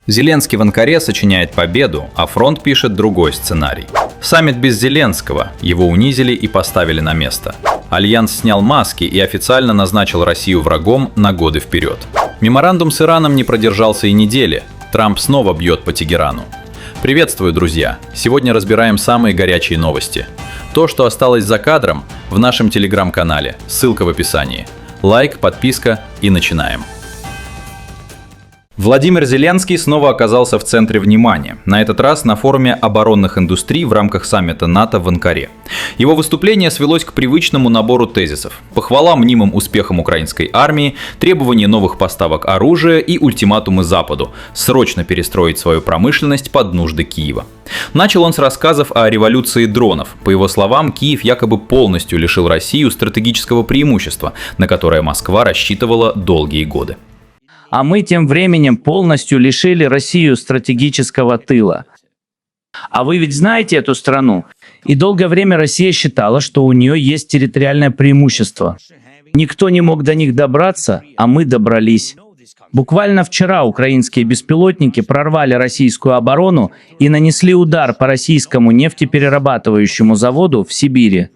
Зеленский в Анкаре сочиняет победу, а фронт пишет другой сценарий. Саммит без Зеленского, его унизили и поставили на место. Альянс снял маски и официально назначил Россию врагом на годы вперед. Меморандум с Ираном не продержался и недели. Трамп снова бьет по Тегерану. Приветствую, друзья! Сегодня разбираем самые горячие новости. То, что осталось за кадром, в нашем телеграм-канале. Ссылка в описании. Лайк, подписка и начинаем. Владимир Зеленский снова оказался в центре внимания, на этот раз на форуме оборонных индустрий в рамках саммита НАТО в Анкаре. Его выступление свелось к привычному набору тезисов: похвала мнимым успехам украинской армии, требование новых поставок оружия и ультиматумы Западу – срочно перестроить свою промышленность под нужды Киева. Начал он с рассказов о революции дронов. По его словам, Киев якобы полностью лишил Россию стратегического преимущества, на которое Москва рассчитывала долгие годы. А мы тем временем полностью лишили Россию стратегического тыла. А вы ведь знаете эту страну? И долгое время Россия считала, что у нее есть территориальное преимущество. Никто не мог до них добраться, а мы добрались. Буквально вчера украинские беспилотники прорвали российскую оборону и нанесли удар по российскому нефтеперерабатывающему заводу в Сибири.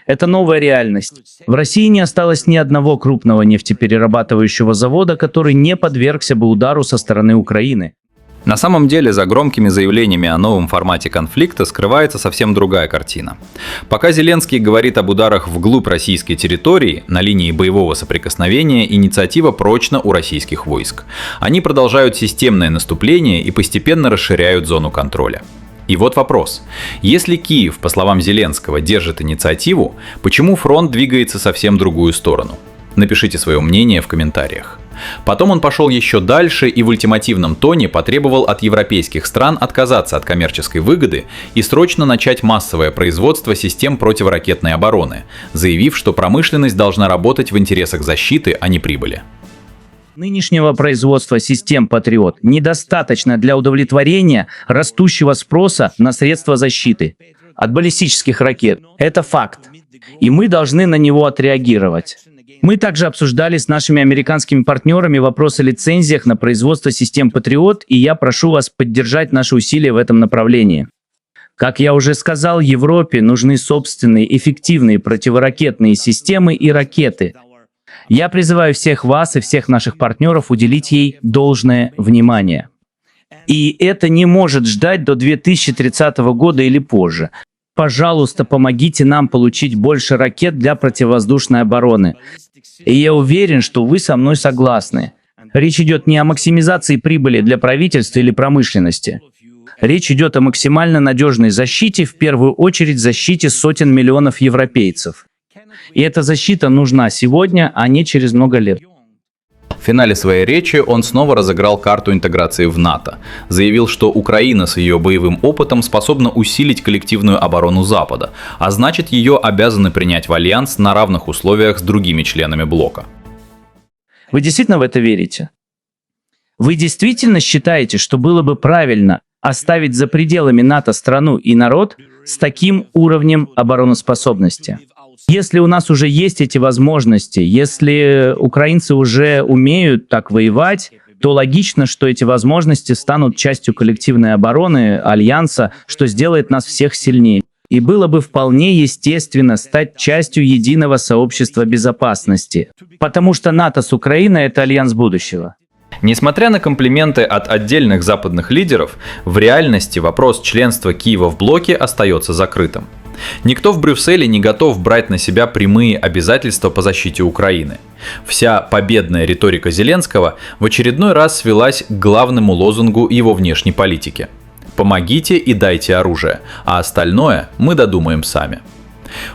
Это новая реальность. В России не осталось ни одного крупного нефтеперерабатывающего завода, который не подвергся бы удару со стороны Украины. На самом деле, за громкими заявлениями о новом формате конфликта скрывается совсем другая картина. Пока Зеленский говорит об ударах вглубь российской территории, на линии боевого соприкосновения инициатива прочна у российских войск. Они продолжают системное наступление и постепенно расширяют зону контроля. И вот вопрос. Если Киев, по словам Зеленского, держит инициативу, почему фронт двигается совсем в другую сторону? Напишите свое мнение в комментариях. Потом он пошел еще дальше и в ультимативном тоне потребовал от европейских стран отказаться от коммерческой выгоды и срочно начать массовое производство систем противоракетной обороны, заявив, что промышленность должна работать в интересах защиты, а не прибыли. Нынешнего производства систем «Патриот» недостаточно для удовлетворения растущего спроса на средства защиты от баллистических ракет. Это факт. И мы должны на него отреагировать. Мы также обсуждали с нашими американскими партнерами вопрос о лицензиях на производство систем «Патриот», и я прошу вас поддержать наши усилия в этом направлении. Как я уже сказал, Европе нужны собственные эффективные противоракетные системы и ракеты. Я призываю всех вас и всех наших партнеров уделить ей должное внимание. И это не может ждать до 2030 года или позже. Пожалуйста, помогите нам получить больше ракет для противовоздушной обороны. И я уверен, что вы со мной согласны. Речь идет не о максимизации прибыли для правительства или промышленности. Речь идет о максимально надежной защите, в первую очередь защите сотен миллионов европейцев. И эта защита нужна сегодня, а не через много лет. В финале своей речи он снова разыграл карту интеграции в НАТО. Заявил, что Украина с ее боевым опытом способна усилить коллективную оборону Запада, а значит, ее обязаны принять в альянс на равных условиях с другими членами блока. Вы действительно в это верите? Вы действительно считаете, что было бы правильно оставить за пределами НАТО страну и народ с таким уровнем обороноспособности? Если у нас уже есть эти возможности, если украинцы уже умеют так воевать, то логично, что эти возможности станут частью коллективной обороны Альянса, что сделает нас всех сильнее. И было бы вполне естественно стать частью единого сообщества безопасности, потому что НАТО с Украиной – это альянс будущего. Несмотря на комплименты от отдельных западных лидеров, в реальности вопрос членства Киева в блоке остается закрытым. Никто в Брюсселе не готов брать на себя прямые обязательства по защите Украины. Вся победная риторика Зеленского в очередной раз свелась к главному лозунгу его внешней политики: «Помогите и дайте оружие, а остальное мы додумаем сами».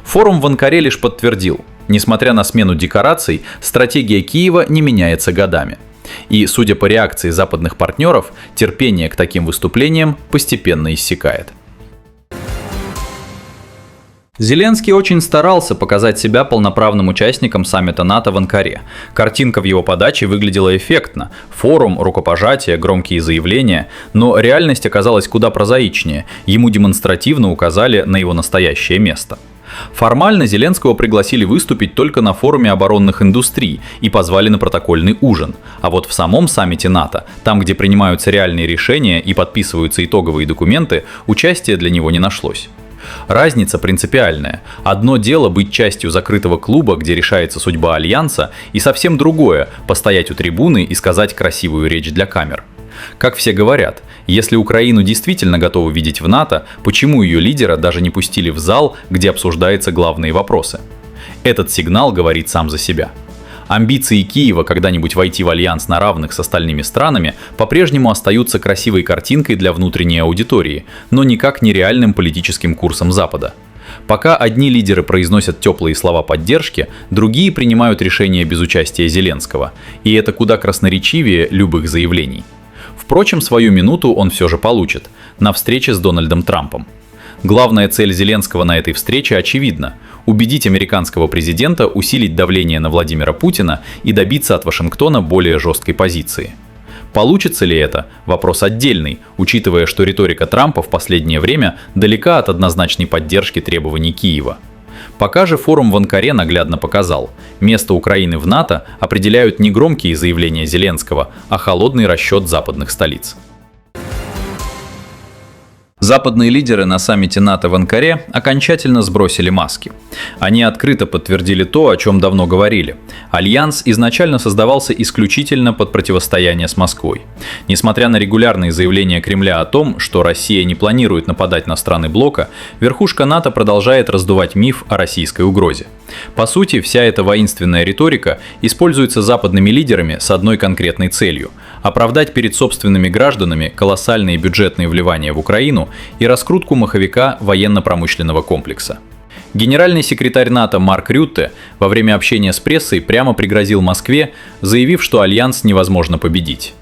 Форум в Анкаре лишь подтвердил: несмотря на смену декораций, стратегия Киева не меняется годами. И, судя по реакции западных партнеров, терпение к таким выступлениям постепенно иссякает. Зеленский очень старался показать себя полноправным участником саммита НАТО в Анкаре. Картинка в его подаче выглядела эффектно. Форум, рукопожатия, громкие заявления. Но реальность оказалась куда прозаичнее. Ему демонстративно указали на его настоящее место. Формально Зеленского пригласили выступить только на форуме оборонных индустрий и позвали на протокольный ужин. А вот в самом саммите НАТО, там, где принимаются реальные решения и подписываются итоговые документы, участия для него не нашлось. Разница принципиальная. Одно дело быть частью закрытого клуба, где решается судьба Альянса, и совсем другое – постоять у трибуны и сказать красивую речь для камер. Как все говорят, если Украину действительно готовы видеть в НАТО, почему ее лидера даже не пустили в зал, где обсуждаются главные вопросы? Этот сигнал говорит сам за себя. Амбиции Киева когда-нибудь войти в альянс на равных с остальными странами по-прежнему остаются красивой картинкой для внутренней аудитории, но никак не реальным политическим курсом Запада. Пока одни лидеры произносят теплые слова поддержки, другие принимают решения без участия Зеленского, и это куда красноречивее любых заявлений. Впрочем, свою минуту он все же получит на встрече с Дональдом Трампом. Главная цель Зеленского на этой встрече очевидна – убедить американского президента усилить давление на Владимира Путина и добиться от Вашингтона более жесткой позиции. Получится ли это – вопрос отдельный, учитывая, что риторика Трампа в последнее время далека от однозначной поддержки требований Киева. Пока же форум в Анкаре наглядно показал – место Украины в НАТО определяют не громкие заявления Зеленского, а холодный расчет западных столиц. Западные лидеры на саммите НАТО в Анкаре окончательно сбросили маски. Они открыто подтвердили то, о чем давно говорили. Альянс изначально создавался исключительно под противостояние с Москвой. Несмотря на регулярные заявления Кремля о том, что Россия не планирует нападать на страны блока, верхушка НАТО продолжает раздувать миф о российской угрозе. По сути, вся эта воинственная риторика используется западными лидерами с одной конкретной целью – оправдать перед собственными гражданами колоссальные бюджетные вливания в Украину и раскрутку маховика военно-промышленного комплекса. Генеральный секретарь НАТО Марк Рютте во время общения с прессой прямо пригрозил Москве, заявив, что альянс невозможно победить.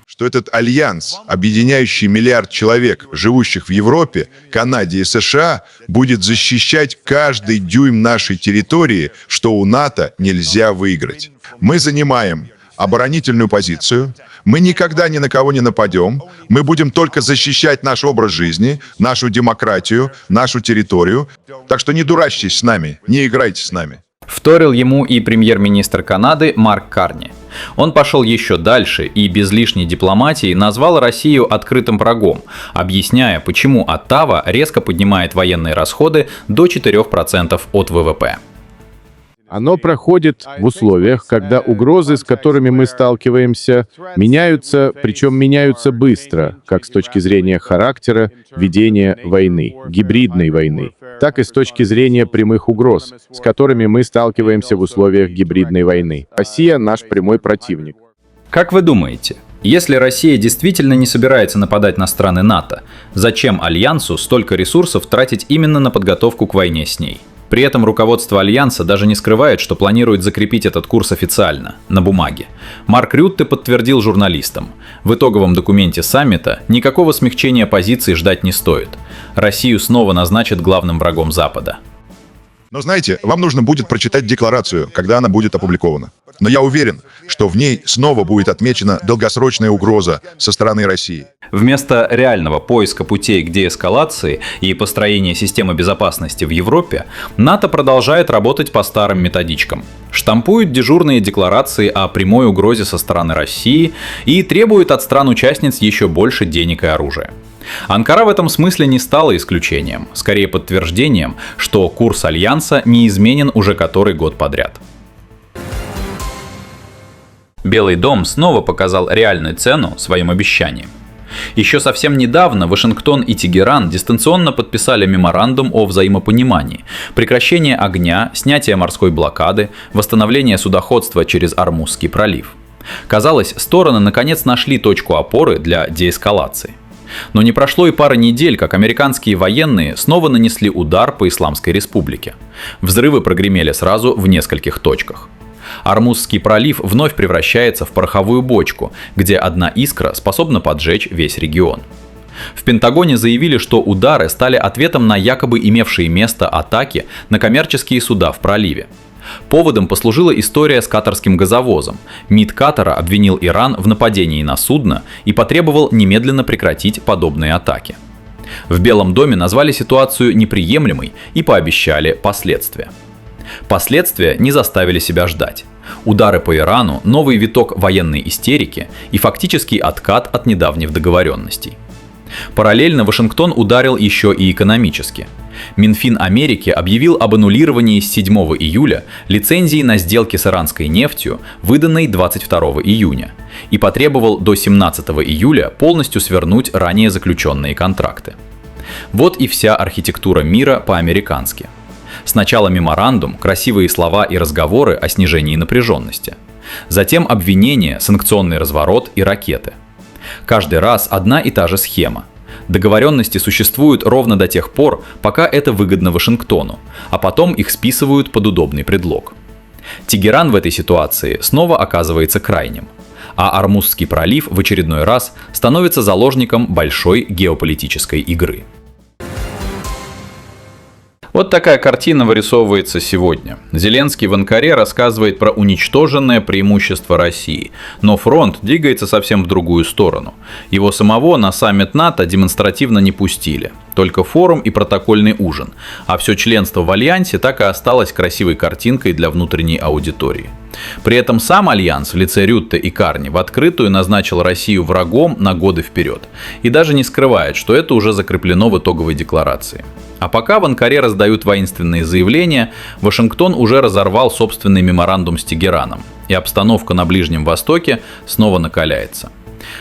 Что этот альянс, объединяющий миллиард человек, живущих в Европе, Канаде и США, будет защищать каждый дюйм нашей территории, что у НАТО нельзя выиграть. Мы занимаем оборонительную позицию, мы никогда ни на кого не нападем, мы будем только защищать наш образ жизни, нашу демократию, нашу территорию. Так что не дурачьтесь с нами, не играйте с нами. Вторил ему и премьер-министр Канады Марк Карни. Он пошел еще дальше и без лишней дипломатии назвал Россию открытым врагом, объясняя, почему Оттава резко поднимает военные расходы до 4% от ВВП. Оно проходит в условиях, когда угрозы, с которыми мы сталкиваемся, меняются, причем меняются быстро, как с точки зрения характера ведения войны, гибридной войны, так и с точки зрения прямых угроз, с которыми мы сталкиваемся в условиях гибридной войны. Россия — наш прямой противник. Как вы думаете, если Россия действительно не собирается нападать на страны НАТО, зачем Альянсу столько ресурсов тратить именно на подготовку к войне с ней? При этом руководство Альянса даже не скрывает, что планирует закрепить этот курс официально, на бумаге. Марк Рютте подтвердил журналистам. В итоговом документе саммита никакого смягчения позиций ждать не стоит. Россию снова назначат главным врагом Запада. Но знаете, вам нужно будет прочитать декларацию, когда она будет опубликована. Но я уверен, что в ней снова будет отмечена долгосрочная угроза со стороны России. Вместо реального поиска путей к деэскалации и построения системы безопасности в Европе, НАТО продолжает работать по старым методичкам. Штампует дежурные декларации о прямой угрозе со стороны России и требует от стран-участниц еще больше денег и оружия. Анкара в этом смысле не стала исключением, скорее подтверждением, что курс Альянса не изменен уже который год подряд. Белый дом снова показал реальную цену своим обещаниям. Еще совсем недавно Вашингтон и Тегеран дистанционно подписали меморандум о взаимопонимании, прекращение огня, снятие морской блокады, восстановление судоходства через Ормузский пролив. Казалось, стороны наконец нашли точку опоры для деэскалации. Но не прошло и пары недель, как американские военные снова нанесли удар по Исламской Республике. Взрывы прогремели сразу в нескольких точках. Ормузский пролив вновь превращается в пороховую бочку, где одна искра способна поджечь весь регион. В Пентагоне заявили, что удары стали ответом на якобы имевшие место атаки на коммерческие суда в проливе. Поводом послужила история с катарским газовозом. МИД Катара обвинил Иран в нападении на судно и потребовал немедленно прекратить подобные атаки. В Белом доме назвали ситуацию неприемлемой и пообещали последствия. Последствия не заставили себя ждать. Удары по Ирану, новый виток военной истерики и фактический откат от недавних договоренностей. Параллельно Вашингтон ударил еще и экономически. Минфин Америки объявил об аннулировании с 7 июля лицензии на сделки с иранской нефтью, выданной 22 июня, и потребовал до 17 июля полностью свернуть ранее заключенные контракты. Вот и вся архитектура мира по-американски. Сначала меморандум, красивые слова и разговоры о снижении напряженности. Затем обвинения, санкционный разворот и ракеты. Каждый раз одна и та же схема. Договоренности существуют ровно до тех пор, пока это выгодно Вашингтону, а потом их списывают под удобный предлог. Тегеран в этой ситуации снова оказывается крайним, а Ормузский пролив в очередной раз становится заложником большой геополитической игры. Вот такая картина вырисовывается сегодня. Зеленский в Анкаре рассказывает про уничтоженное преимущество России, но фронт двигается совсем в другую сторону. Его самого на саммит НАТО демонстративно не пустили. Только форум и протокольный ужин, а все членство в Альянсе так и осталось красивой картинкой для внутренней аудитории. При этом сам Альянс в лице Рютте и Карни в открытую назначил Россию врагом на годы вперед и даже не скрывает, что это уже закреплено в итоговой декларации. А пока в Анкаре раздают воинственные заявления, Вашингтон уже разорвал собственный меморандум с Тегераном, и обстановка на Ближнем Востоке снова накаляется.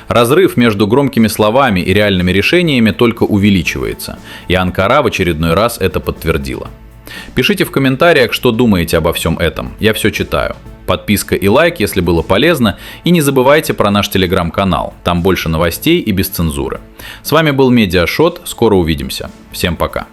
Разрыв между громкими словами и реальными решениями только увеличивается, и Анкара в очередной раз это подтвердила. Пишите в комментариях, что думаете обо всем этом, я все читаю. Подписка и лайк, если было полезно, и не забывайте про наш телеграм-канал, там больше новостей и без цензуры. С вами был Медиашот, скоро увидимся. Всем пока.